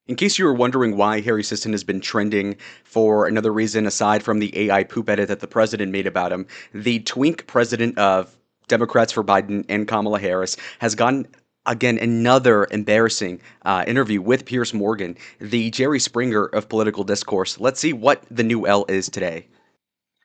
In case you were wondering why Harry Sisson has been trending for another reason aside from the AI poop edit that the president made about him, the twink president of Democrats for Biden and Kamala Harris has gotten again another embarrassing interview with Piers Morgan, the Jerry Springer of political discourse. Let's see what the new L is today.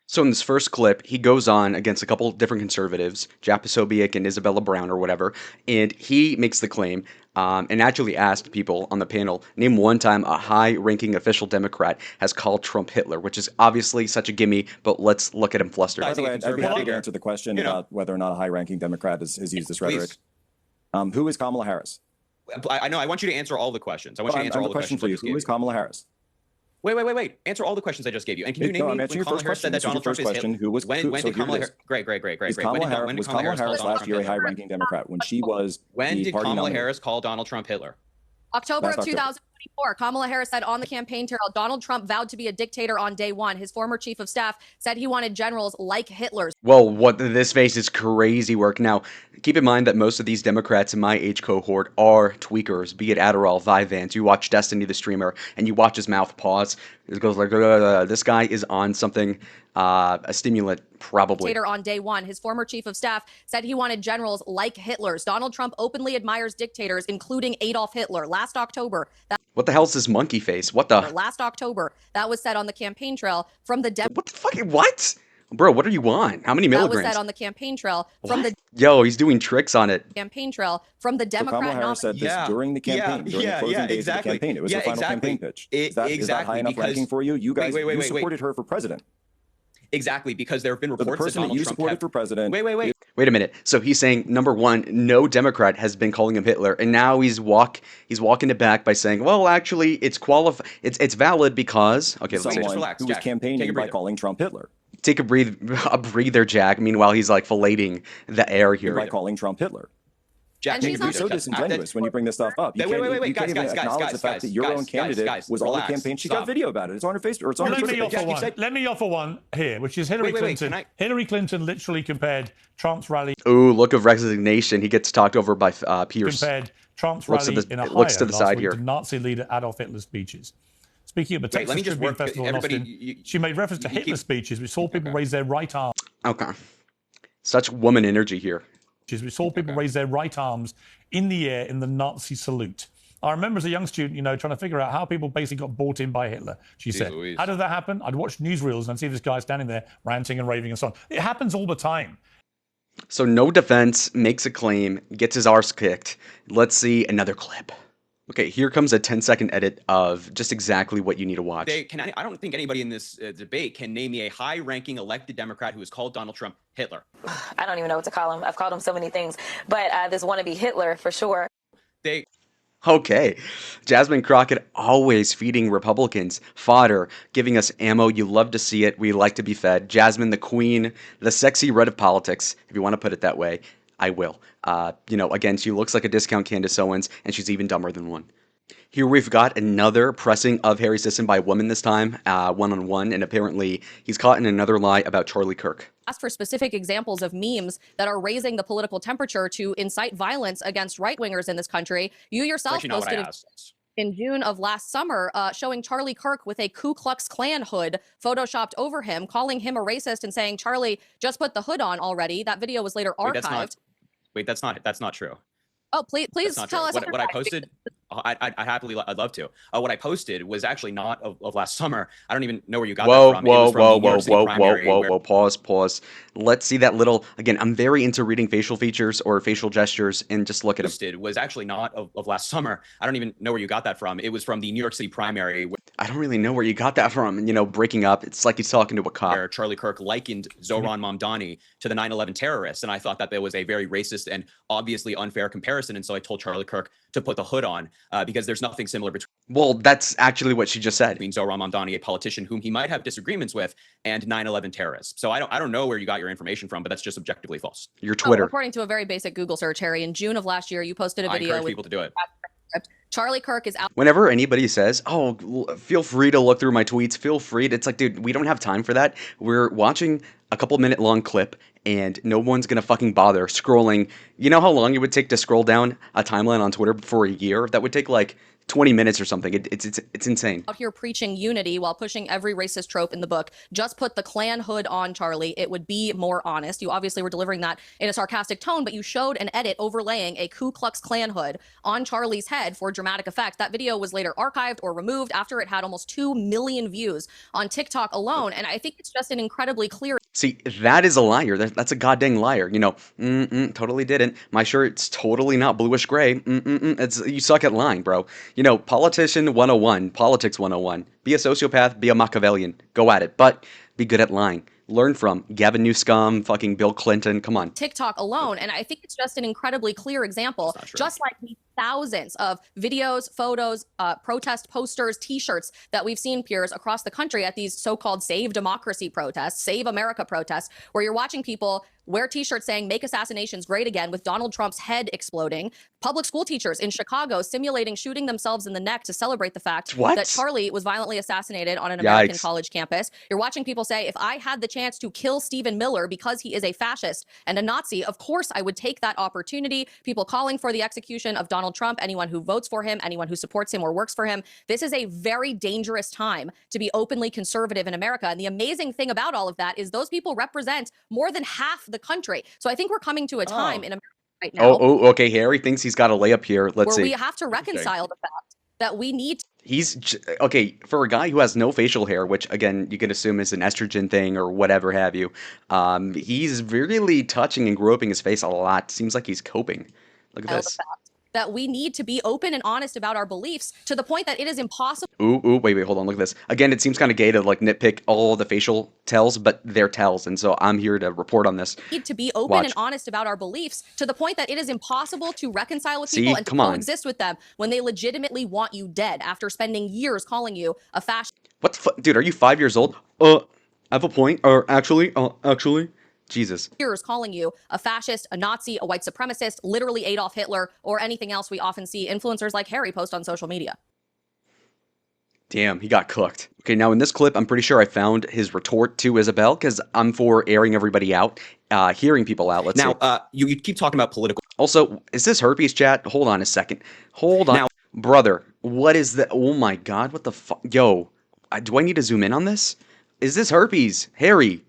So in this first clip, he goes on against a couple different conservatives, Jack Posobiec and Isabella Brown or whatever, and he makes the claim and actually asked people on the panel, name one time a high-ranking official Democrat has called Trump Hitler, which is obviously such a gimme, but let's look at him flustered. By the way, I'd be happy to answer the question about whether or not a high-ranking Democrat has used this rhetoric. Who is Kamala Harris? I know. I want you to answer all the questions. I want you to answer all the questions. For you. Who is Kamala Harris? Wait. Answer all the questions I just gave you. And can you name me when Kamala Harris said that Donald Trump is Hitler? When did Kamala Harris... Great. Was Kamala Harris last year a high-ranking Democrat when she was When did Kamala Harris call Donald Trump Hitler? October of 2024, Kamala Harris said on the campaign trail, Donald Trump vowed to be a dictator on day one. His former chief of staff said he wanted generals like Hitler's. Well, what this face is crazy work. Now, keep in mind that most of these Democrats in my age cohort are tweakers, be it Adderall, Vyvanse. You watch Destiny the streamer, and you watch his mouth pause. It goes like, this guy is on something, a stimulant, probably. Dictator on day one. His former chief of staff said he wanted generals like Hitler's. Donald Trump openly admires dictators, including Adolf Hitler. Last October, what the hell's this monkey face? What the? Last October, that was said on the campaign trail from the What the fuck? What? Bro, what are you on? How many milligrams? That was said on the campaign trail from the Yo, he's doing tricks on it. Campaign trail from the Democrat. Kamala Harris said this during the campaign, during the closing days of the campaign. It was her final campaign pitch. Is that high enough ranking for you? You guys, you supported her for president. Exactly, because there have been reports the person that you supported for president. Wait a minute. So he's saying number one, no Democrat has been calling him Hitler, and now he's walking it back by saying, well, actually, it's valid because someone who was campaigning by calling Trump Hitler. Take a breather, Jack. Meanwhile, he's like filleting the air here by calling Trump Hitler. Jack, you're so disingenuous when you bring this stuff up. You can't even acknowledge the fact that your own candidate was on the campaign. She got video about it. It's on her Facebook. It's on her Twitter. Let me offer one here, which is Hillary Clinton. Hillary Clinton literally compared Trump's rally. Ooh, look of resignation. He gets talked over by Piers. Compared Trump's rally in Ohio looks to the side here to Nazi leader Adolf Hitler's speeches. Speaking of the Texas Tribune Festival in Austin, she made reference to Hitler's speeches. We saw people raise their right arm. Okay. Such woman energy here. We saw people raise their right arms in the air in the Nazi salute. I remember as a young student, trying to figure out how people basically got bought in by Hitler. She said, how did that happen? I'd watch newsreels and I'd see this guy standing there ranting and raving and so on. It happens all the time. So no defense, makes a claim, gets his arse kicked. Let's see another clip. Okay, here comes a 10-second edit of just exactly what you need to watch. I don't think anybody in this debate can name me a high-ranking elected Democrat who has called Donald Trump Hitler. I don't even know what to call him. I've called him so many things, but this wannabe Hitler for sure. Okay, Jasmine Crockett always feeding Republicans fodder, giving us ammo. You love to see it. We like to be fed. Jasmine, the queen, the sexy red of politics, if you want to put it that way. I will. Again, she looks like a discount Candace Owens, and she's even dumber than one. Here we've got another pressing of Harry Sisson by a woman this time, one-on-one, and apparently he's caught in another lie about Charlie Kirk. Asked for specific examples of memes that are raising the political temperature to incite violence against right-wingers in this country. You yourself posted in June of last summer, showing Charlie Kirk with a Ku Klux Klan hood photoshopped over him, calling him a racist and saying, Charlie, just put the hood on already. That video was later archived. That's not true. Oh, please tell us. What I posted, I'd love to. What I posted was actually not of last summer. I don't even know where you got that from. Whoa, pause. Let's see that little, again, I'm very into reading facial features or facial gestures, and just look at it. Was actually not of last summer. I don't even know where you got that from. It was from the New York City primary. I don't really know where you got that from. Breaking up, it's like he's talking to a cop. Where Charlie Kirk likened Zohran Mamdani to the 9/11 terrorists, and I thought that was a very racist and obviously unfair comparison, and so I told Charlie Kirk to put the hood on because there's nothing similar between. Well, that's actually what she just said. Between Zohran Mamdani, a politician whom he might have disagreements with, and 9/11 terrorists. So I don't know where you got your information from, but that's just objectively false. Your Twitter. According to a very basic Google search, Harry, in June of last year, you posted a video. I encourage people to do it. Charlie Kirk is out. Whenever anybody says, oh, feel free to look through my tweets, feel free. It's like, dude, we don't have time for that. We're watching a couple minute long clip, and no one's gonna fucking bother scrolling. You know how long it would take to scroll down a timeline on Twitter for a year? That would take like 20 minutes or something. It's insane. Out here preaching unity while pushing every racist trope in the book. Just put the Klan hood on, Charlie. It would be more honest. You obviously were delivering that in a sarcastic tone, but you showed an edit overlaying a Ku Klux Klan hood on Charlie's head for dramatic effect. That video was later archived or removed after it had almost 2 million views on TikTok alone. And I think it's just an incredibly clear. See, that is a liar. That's a goddamn liar. You know, totally didn't. My shirt's totally not bluish gray. You suck at lying, bro. You know, politician 101, politics 101. Be a sociopath, be a Machiavellian. Go at it, but be good at lying. Learn from Gavin Newsom, fucking Bill Clinton. Come on. TikTok alone. And I think it's just an incredibly clear example, just like the thousands of videos, photos, protest posters, t-shirts that we've seen, Piers, across the country at these so-called Save Democracy protests, Save America protests, where you're watching people wear t-shirts saying make assassinations great again with Donald Trump's head exploding. Public school teachers in Chicago simulating shooting themselves in the neck to celebrate the fact that Charlie was violently assassinated on an American college campus. You're watching people say, if I had the chance to kill Stephen Miller because he is a fascist and a Nazi, of course I would take that opportunity. People calling for the execution of Donald Trump, anyone who votes for him, anyone who supports him or works for him. This is a very dangerous time to be openly conservative in America. And the amazing thing about all of that is those people represent more than half the country. So I think we're coming to a time in America right now. Okay. Harry thinks he's got a layup here. Let's see. Where we have to reconcile the fact that we need to. He's okay for a guy who has no facial hair, which again you can assume is an estrogen thing or whatever have you. He's really touching and groping his face a lot. Seems like he's coping. Look at this. That we need to be open and honest about our beliefs to the point that it is impossible. Wait, hold on, look at this. Again, it seems kind of gay to like nitpick all the facial tells, but they're tells, and so I'm here to report on this. Need to be open and honest about our beliefs to the point that it is impossible to reconcile with people and to coexist with them when they legitimately want you dead after spending years calling you a fascist. What the fuck? Dude, are you 5 years old? I have a point. Or actually. Jesus. Piers calling you a fascist, a Nazi, a white supremacist, literally Adolf Hitler, or anything else we often see influencers like Harry post on social media. Damn, he got cooked. Okay, now in this clip, I'm pretty sure I found his retort to Isabel, because I'm for airing everybody out, hearing people out. Let's see. Now, you keep talking about political. Also, is this herpes chat? Hold on a second. Hold on. Now, brother, what is that? Oh my God, what the fuck? Yo, do I need to zoom in on this? Is this herpes? Harry,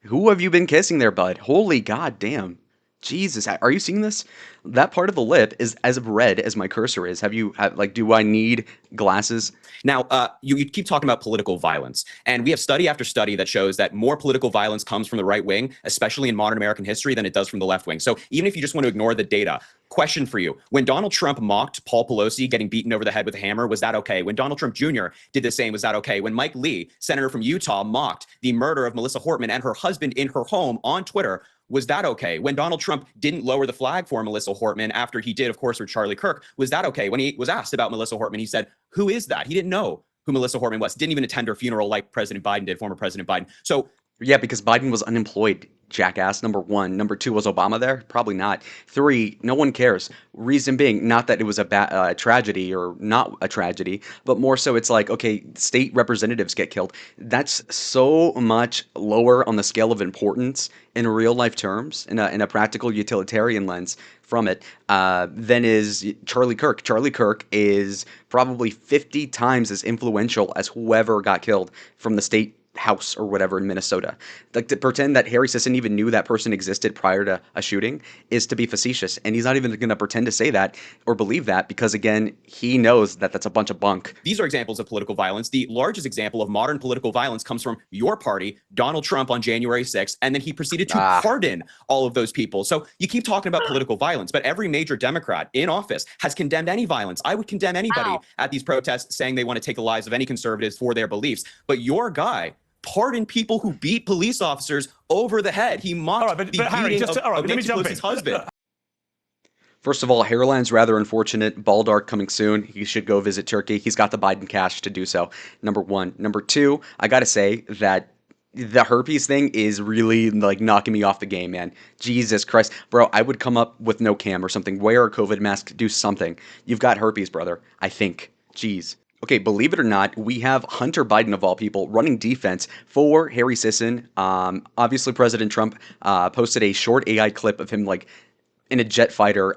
who have you been kissing there, bud? Holy goddamn. Jesus, are you seeing this? That part of the lip is as red as my cursor is. Do I need glasses? Now, you keep talking about political violence, and we have study after study that shows that more political violence comes from the right wing, especially in modern American history, than it does from the left wing. So even if you just want to ignore the data, question for you. When Donald Trump mocked Paul Pelosi getting beaten over the head with a hammer, was that okay? When Donald Trump Jr. did the same, was that okay? When Mike Lee, senator from Utah, mocked the murder of Melissa Hortman and her husband in her home on Twitter, was that okay? When Donald Trump didn't lower the flag for Melissa Hortman after he did, of course, for Charlie Kirk, was that okay? When he was asked about Melissa Hortman, he said, who is that? He didn't know who Melissa Hortman was. Didn't even attend her funeral like President Biden did, former President Biden. So yeah, because Biden was unemployed, jackass, number one. Number two, was Obama there? Probably not. Three, no one cares. Reason being, not that it was a tragedy or not a tragedy, but more so it's like, okay, state representatives get killed. That's so much lower on the scale of importance in real life terms, in a practical utilitarian lens from it, than is Charlie Kirk. Charlie Kirk is probably 50 times as influential as whoever got killed from the state house or whatever in Minnesota. Like, to pretend that Harry Sisson even knew that person existed prior to a shooting is to be facetious, and he's not even going to pretend to say that or believe that, because again, he knows that that's a bunch of bunk. These are examples of political violence. The largest example of modern political violence comes from your party, Donald Trump, on January 6th, and then he proceeded to pardon all of those people. So you keep talking about political violence, but every major Democrat in office has condemned any violence. I would condemn anybody at these protests saying they want to take the lives of any conservatives for their beliefs, but your guy pardon people who beat police officers over the head. He mocked the beating of Nancy Pelosi's husband. First of all, hairline's rather unfortunate. Bald arc coming soon. He should go visit Turkey. He's got the Biden cash to do so. Number one. Number two, I gotta say that the herpes thing is really like knocking me off the game, man. Jesus Christ. Bro, I would come up with no cam or something. Wear a COVID mask. Do something. You've got herpes, brother. I think. Jeez. Okay, believe it or not, we have Hunter Biden, of all people, running defense for Harry Sisson. Obviously, President Trump posted a short AI clip of him, like, in a jet fighter,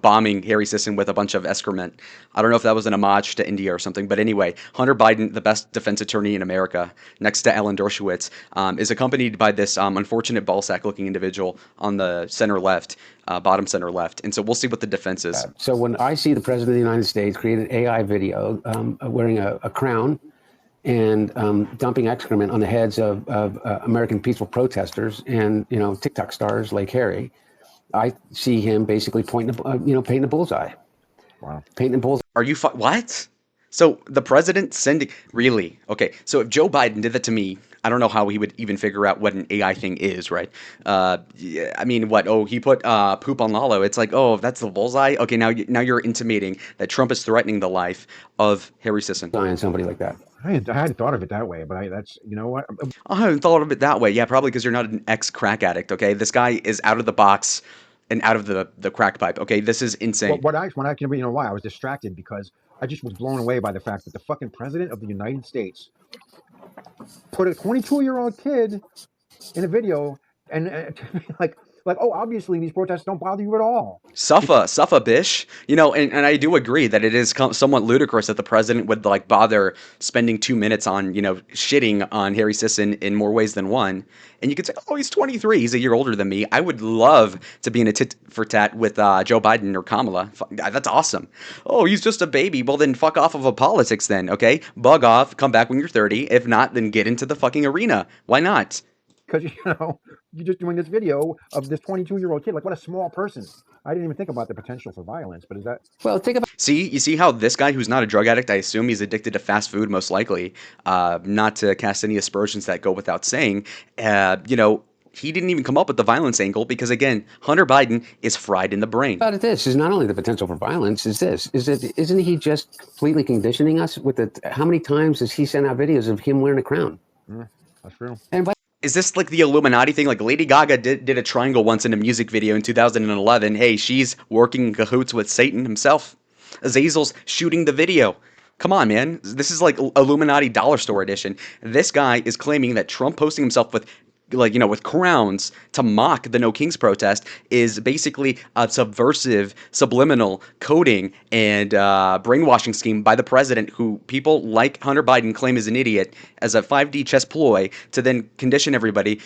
bombing Harry Sisson with a bunch of excrement. I don't know if that was an homage to India or something, but anyway, Hunter Biden, the best defense attorney in America, next to Alan Dershowitz, is accompanied by this unfortunate ballsack-looking individual on the center left, bottom center left. And so we'll see what the defense is. So when I see the President of the United States create an AI video wearing a crown and dumping excrement on the heads of American peaceful protesters and, TikTok stars like Harry, I see him basically painting a bullseye. Wow. Painting a bullseye. Are you what? So the president sending really? Okay. So if Joe Biden did that to me, I don't know how he would even figure out what an AI thing is, right? Yeah, I mean, what? Oh, he put poop on Lalo. It's like, oh, that's the bullseye. Okay, now you're intimating that Trump is threatening the life of Harry Sisson. Somebody like that. I hadn't thought of it that way, but that's, you know what? I haven't thought of it that way. Yeah, probably because you're not an ex-crack addict, okay? This guy is out of the box and out of the crack pipe, okay? This is insane. When I was distracted because I just was blown away by the fact that the fucking president of the United States put a 22-year-old kid in a video and like, oh, obviously these protests don't bother you at all. Suffa, bish. And I do agree that it is somewhat ludicrous that the president would bother spending 2 minutes on, shitting on Harry Sisson in more ways than one. And you could say, oh, he's 23. He's a year older than me. I would love to be in a tit for tat with Joe Biden or Kamala. That's awesome. Oh, he's just a baby. Well, then fuck off of politics then, okay? Bug off. Come back when you're 30. If not, then get into the fucking arena. Why not? Because, you're just doing this video of this 22-year-old kid. Like, what a small person. I didn't even think about the potential for violence, but is that... Well, think about... You see how this guy who's not a drug addict, I assume he's addicted to fast food, most likely, not to cast any aspersions that go without saying, he didn't even come up with the violence angle because, again, Hunter Biden is fried in the brain. About this is not only the potential for violence, isn't he just completely conditioning us with how many times has he sent out videos of him wearing a crown? That's true. And is this like the Illuminati thing? Like Lady Gaga did a triangle once in a music video in 2011. Hey, she's working in cahoots with Satan himself. Azazel's shooting the video. Come on, man. This is like Illuminati dollar store edition. This guy is claiming that Trump posting himself with with crowns to mock the No Kings protest is basically a subversive, subliminal coding and brainwashing scheme by the president, who people like Hunter Biden claim is an idiot, as a 5D chess ploy to then condition everybody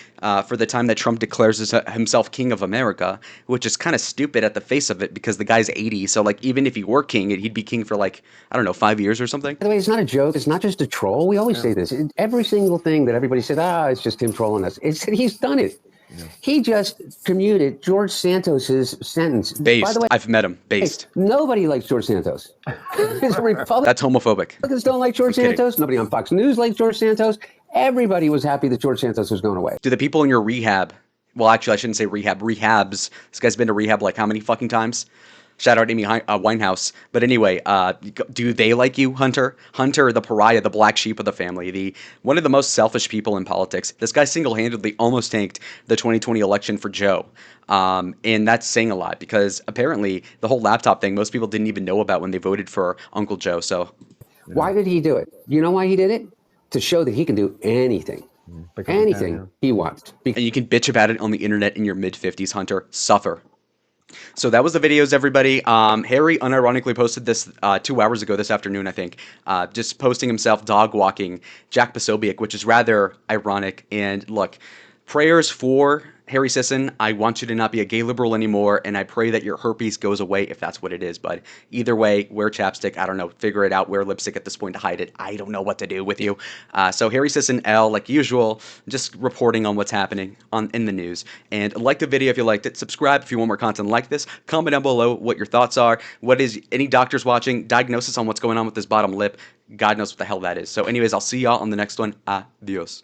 for the time that Trump declares himself king of America, which is kind of stupid at the face of it because the guy's 80. So even if he were king, he'd be king for 5 years or something. By the way, it's not a joke. It's not just a troll. We always say this. Every single thing that everybody said, it's just him trolling us. He's done it. Yeah. He just commuted George Santos's sentence. Based. By the way, I've met him. Based. Hey, nobody likes George Santos. He's a Republican. That's homophobic. Republicans don't like George Santos. Nobody on Fox News likes George Santos. Everybody was happy that George Santos was going away. Do the people in your rehab? Well, actually, I shouldn't say rehab. Rehabs. This guy's been to rehab how many fucking times? Shout out Amy Winehouse. But anyway, do they like you, Hunter? Hunter, the pariah, the black sheep of the family, one of the most selfish people in politics. This guy single-handedly almost tanked the 2020 election for Joe. And that's saying a lot because apparently the whole laptop thing, most people didn't even know about when they voted for Uncle Joe. So why did he do it? You know why he did it? To show that he can do anything. Anything he wants. And you can bitch about it on the internet in your mid-50s, Hunter. Suffer. So that was the videos, everybody. Harry unironically posted this 2 hours ago this afternoon, I think, just posting himself dog walking Jack Posobiec, which is rather ironic. And look, prayers for Harry Sisson. I want you to not be a gay liberal anymore, and I pray that your herpes goes away if that's what it is. But either way, wear chapstick. I don't know. Figure it out. Wear lipstick at this point to hide it. I don't know what to do with you. So Harry Sisson L, like usual, just reporting on what's happening in the news. And like the video if you liked it. Subscribe if you want more content like this. Comment down below what your thoughts are. What is any doctors watching? Diagnosis on what's going on with this bottom lip. God knows what the hell that is. So anyways, I'll see y'all on the next one. Adios.